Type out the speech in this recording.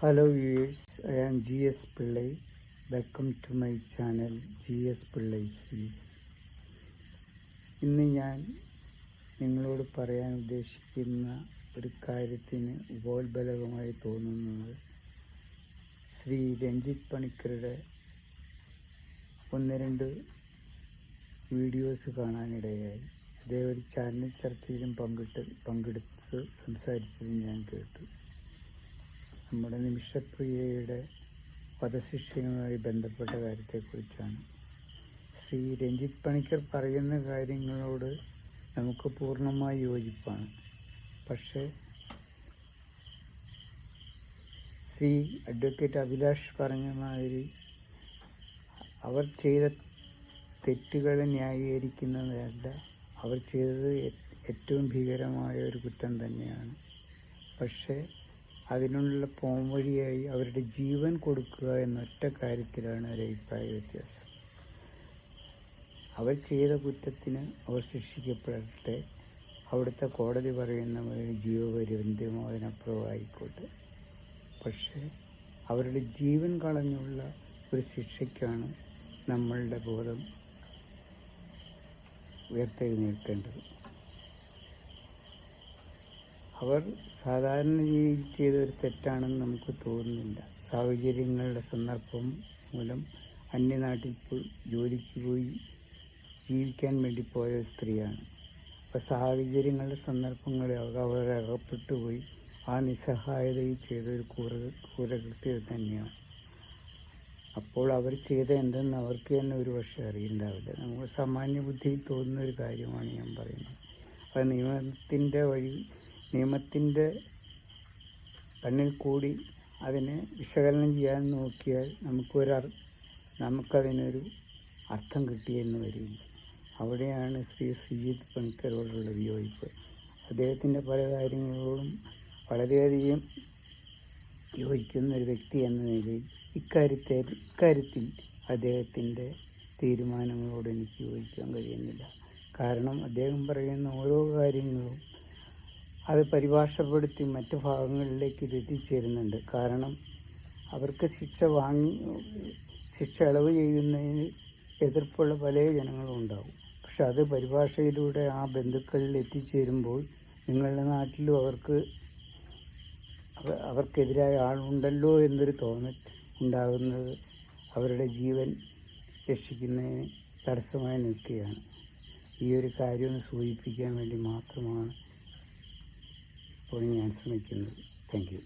Hello viewers, I am GS Pillai. Welcome to my channel GS Pillai Series. ഇന്ന് ഞാൻ നിങ്ങളോട് പറയാൻ ഉദ്ദേശിക്കുന്ന ഒരു കാര്യത്തിന് ഉപോത്ബലകമായി തോന്നുന്നത് ശ്രീ രഞ്ജിത്ത് പണിക്കരുടെ ഒന്ന് രണ്ട് വീഡിയോസ് കാണാനിടയായി. അദ്ദേഹം ഒരു ചാനൽ ചർച്ചയിലും പങ്കെടുത്ത് സംസാരിച്ചത് ഞാൻ കേട്ടു. നമ്മുടെ നിമിഷപ്രിയയുടെ വധശിക്ഷയുമായി ബന്ധപ്പെട്ട കാര്യത്തെക്കുറിച്ചാണ്. ശ്രീ രഞ്ജിത്ത് പണിക്കർ പറയുന്ന കാര്യങ്ങളോട് നമുക്ക് പൂർണ്ണമായി യോജിപ്പാണ്. പക്ഷേ ശ്രീ അഡ്വക്കേറ്റ് അഭിലാഷ് പറഞ്ഞ മാതിരി അവർ ചെയ്ത തെറ്റുകളെ ന്യായീകരിക്കുന്നതല്ല, അവർ ചെയ്തത് ഏറ്റവും ഭീകരമായ ഒരു കുറ്റം തന്നെയാണ്. പക്ഷേ അതിനുള്ള പോംവഴിയായി അവരുടെ ജീവൻ കൊടുക്കുക എന്നൊറ്റ കാര്യത്തിലാണ് ഒരു അഭിപ്രായ വ്യത്യാസം. അവർ ചെയ്ത കുറ്റത്തിന് അവർ ശിക്ഷിക്കപ്പെടട്ടെ, അവിടുത്തെ കോടതി പറയുന്ന ജീവപര്യന്തമോ അതിനപ്പുറമോ ആയിക്കോട്ടെ. പക്ഷേ അവരുടെ ജീവൻ കളഞ്ഞുള്ള ഒരു ശിക്ഷയ്ക്കാണ് നമ്മളുടെ ബോധം ഉയർത്തെഴുന്നേൽക്കേണ്ടത്. അവർ സാധാരണ രീതിയിൽ ചെയ്ത ഒരു തെറ്റാണെന്ന് നമുക്ക് തോന്നുന്നില്ല. സാഹചര്യങ്ങളുടെ സന്ദർഭം മൂലം അന്യനാട്ടിൽ ജോലിക്ക് പോയി ജീവിക്കാൻ വേണ്ടി പോയ സ്ത്രീയാണ്. അപ്പോൾ സാഹചര്യങ്ങളുടെ സന്ദർഭങ്ങളിൽ അവർ അകപ്പെട്ടുപോയി ആ നിസ്സഹായതയിൽ ചെയ്തൊരു ക്രൂരകൃത്യം തന്നെയാണ്. അപ്പോൾ അവർ ചെയ്ത എന്തെന്ന് അവർക്ക് തന്നെ ഒരു പക്ഷേ അറിയുണ്ടാവില്ല. നമുക്ക് സാമാന്യ ബുദ്ധിയിൽ തോന്നുന്ന ഒരു കാര്യമാണ് ഞാൻ പറയുന്നത്. അത് നിയമത്തിൻ്റെ കണ്ണിൽ കൂടി അതിനെ വിശകലനം ചെയ്യാൻ നോക്കിയാൽ നമുക്കതിനൊരു അർത്ഥം കിട്ടിയെന്ന് വരില്ല. അവിടെയാണ് ശ്രീ രഞ്ജിത്ത് പണിക്കരോടുള്ള വിയോജിപ്പ്. അദ്ദേഹത്തിൻ്റെ പല കാര്യങ്ങളോടും വളരെയധികം യോജിക്കുന്ന ഒരു വ്യക്തി എന്ന നിലയിൽ ഇക്കാര്യത്തിൽ അദ്ദേഹത്തിൻ്റെ തീരുമാനങ്ങളോട് എനിക്ക് യോജിക്കാൻ കഴിയുന്നില്ല. കാരണം അദ്ദേഹം പറയുന്ന ഓരോ കാര്യങ്ങളും അത് പരിഭാഷപ്പെടുത്തി മറ്റ് ഭാഗങ്ങളിലേക്ക് ഇത് എത്തിച്ചേരുന്നുണ്ട്. കാരണം അവർക്ക് ശിക്ഷ ഇളവ് ചെയ്യുന്നതിന് എതിർപ്പുള്ള പല ജനങ്ങളും ഉണ്ടാകും. പക്ഷെ അത് പരിഭാഷയിലൂടെ ആ ബന്ധുക്കളിൽ എത്തിച്ചേരുമ്പോൾ നിങ്ങളുടെ നാട്ടിലും അവർക്കെതിരായ ആളുണ്ടല്ലോ എന്നൊരു തോന്നൽ ഉണ്ടാകുന്നത് അവരുടെ ജീവൻ രക്ഷിക്കുന്നതിന് തടസ്സമായി നിൽക്കുകയാണ്. ഈ ഒരു കാര്യം ഒന്ന് സൂചിപ്പിക്കാൻ വേണ്ടി മാത്രമാണ് ഇപ്പോൾ ഞാൻ ശ്രമിക്കുന്നത്. Thank you.